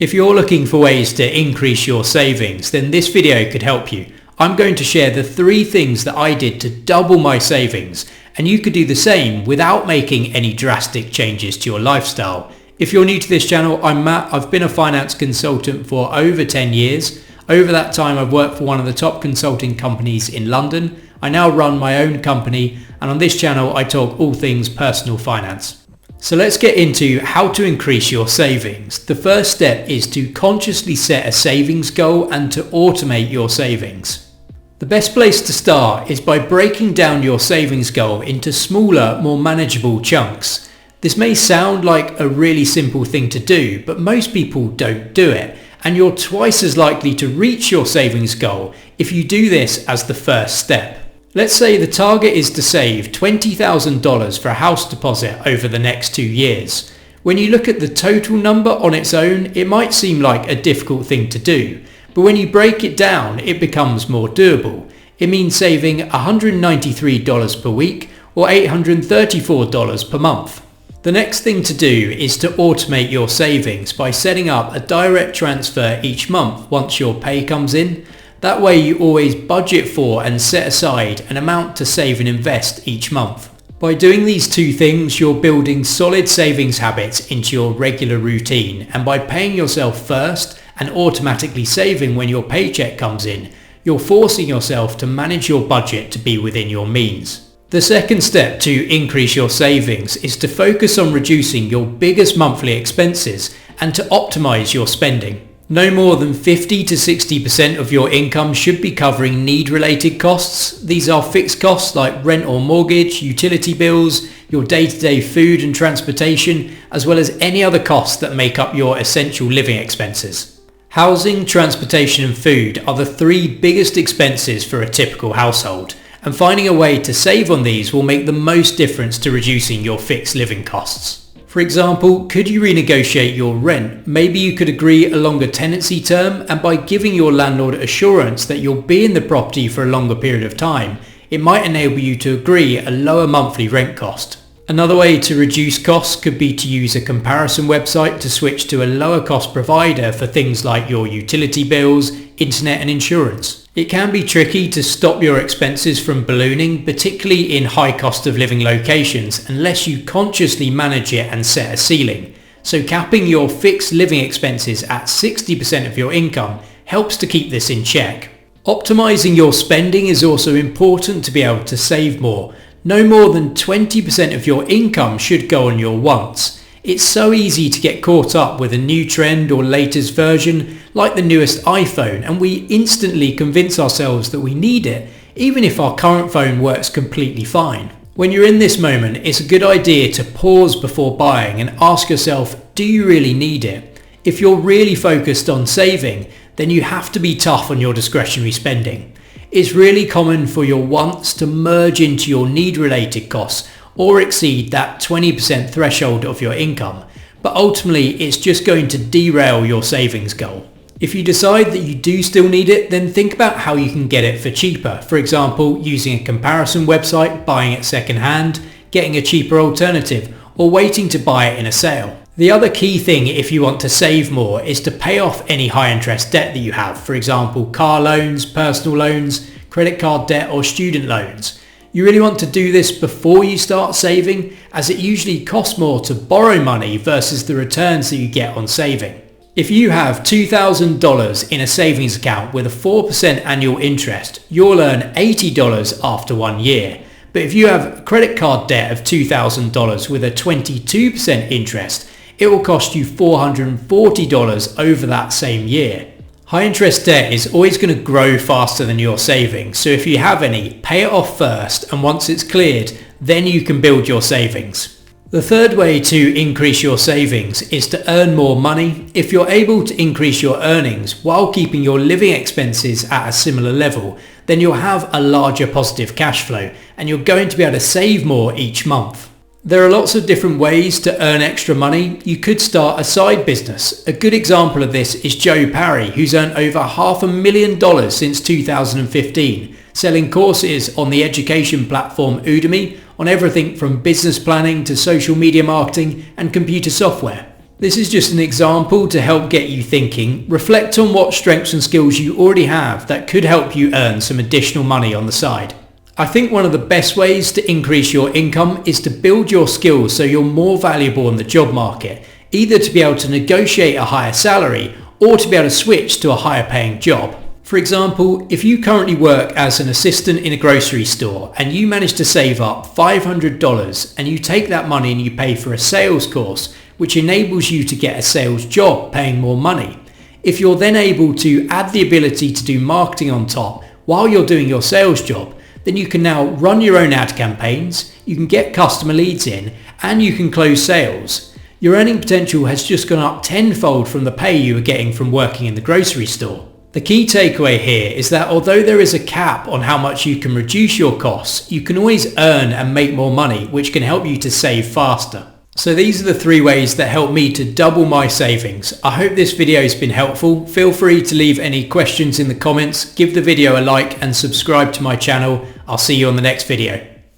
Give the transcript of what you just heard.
If you're looking for ways to increase your savings, then this video could help you. I'm going to share the 3 things that I did to double my savings, and you could do the same without making any drastic changes to your lifestyle. If you're new to this channel, I'm Matt. I've been a finance consultant for over 10 years. Over that time, I've worked for one of the top consulting companies in London. I now run my own company, and on this channel, I talk all things personal finance. So let's get into how to increase your savings. The first step is to consciously set a savings goal and to automate your savings. The best place to start is by breaking down your savings goal into smaller, more manageable chunks. This may sound like a really simple thing to do, but most people don't do it, and you're twice as likely to reach your savings goal if you do this as the first step. Let's say the target is to save $20,000 for a house deposit over the next 2 years. When you look at the total number on its own, it might seem like a difficult thing to do, but when you break it down, it becomes more doable. It means saving $193 per week or $834 per month. The next thing to do is to automate your savings by setting up a direct transfer each month once your pay comes in. That way you always budget for and set aside an amount to save and invest each month. By doing these 2 things, you're building solid savings habits into your regular routine, and by paying yourself first and automatically saving when your paycheck comes in, you're forcing yourself to manage your budget to be within your means. The second step to increase your savings is to focus on reducing your biggest monthly expenses and to optimize your spending. No more than 50 to 60% of your income should be covering need-related costs. These are fixed costs like rent or mortgage, utility bills, your day-to-day food and transportation, as well as any other costs that make up your essential living expenses. Housing, transportation and food are the 3 biggest expenses for a typical household, and finding a way to save on these will make the most difference to reducing your fixed living costs. For example, could you renegotiate your rent? Maybe you could agree a longer tenancy term, and by giving your landlord assurance that you'll be in the property for a longer period of time, it might enable you to agree a lower monthly rent cost. Another way to reduce costs could be to use a comparison website to switch to a lower cost provider for things like your utility bills, internet and insurance. It can be tricky to stop your expenses from ballooning, particularly in high cost of living locations, unless you consciously manage it and set a ceiling. So capping your fixed living expenses at 60% of your income helps to keep this in check. Optimizing your spending is also important to be able to save more. No more than 20% of your income should go on your wants. It's so easy to get caught up with a new trend or latest version, like the newest iPhone, and we instantly convince ourselves that we need it, even if our current phone works completely fine. When you're in this moment, it's a good idea to pause before buying and ask yourself, do you really need it? If you're really focused on saving, then you have to be tough on your discretionary spending. It's really common for your wants to merge into your need-related costs or exceed that 20% threshold of your income, but ultimately it's just going to derail your savings goal. If you decide that you do still need it, then think about how you can get it for cheaper. For example, using a comparison website, buying it secondhand, getting a cheaper alternative, or waiting to buy it in a sale. The other key thing if you want to save more is to pay off any high interest debt that you have, for example car loans, personal loans, credit card debt or student loans. You really want to do this before you start saving, as it usually costs more to borrow money versus the returns that you get on saving. If you have $2,000 in a savings account with a 4% annual interest, you'll earn $80 after 1 year. But if you have credit card debt of $2,000 with a 22% interest, it will cost you $440 over that same year. High interest debt is always going to grow faster than your savings, so if you have any, pay it off first, and once it's cleared, then you can build your savings. The third way to increase your savings is to earn more money. If you're able to increase your earnings while keeping your living expenses at a similar level, then you'll have a larger positive cash flow and you're going to be able to save more each month. There are lots of different ways to earn extra money. You could start a side business. A good example of this is Joe Parry, who's earned over $500,000 since 2015, selling courses on the education platform Udemy on everything from business planning to social media marketing and computer software. This is just an example to help get you thinking. Reflect on what strengths and skills you already have that could help you earn some additional money on the side. I think one of the best ways to increase your income is to build your skills so you're more valuable in the job market, either to be able to negotiate a higher salary or to be able to switch to a higher paying job. For example, if you currently work as an assistant in a grocery store and you manage to save up $500 and you take that money and you pay for a sales course, which enables you to get a sales job paying more money. If you're then able to add the ability to do marketing on top while you're doing your sales job, then you can now run your own ad campaigns, you can get customer leads in, and you can close sales. Your earning potential has just gone up tenfold from the pay you were getting from working in the grocery store. The key takeaway here is that although there is a cap on how much you can reduce your costs, you can always earn and make more money, which can help you to save faster. So these are the 3 ways that help me to double my savings. I hope this video has been helpful. Feel free to leave any questions in the comments, give the video a like and subscribe to my channel. I'll see you on the next video.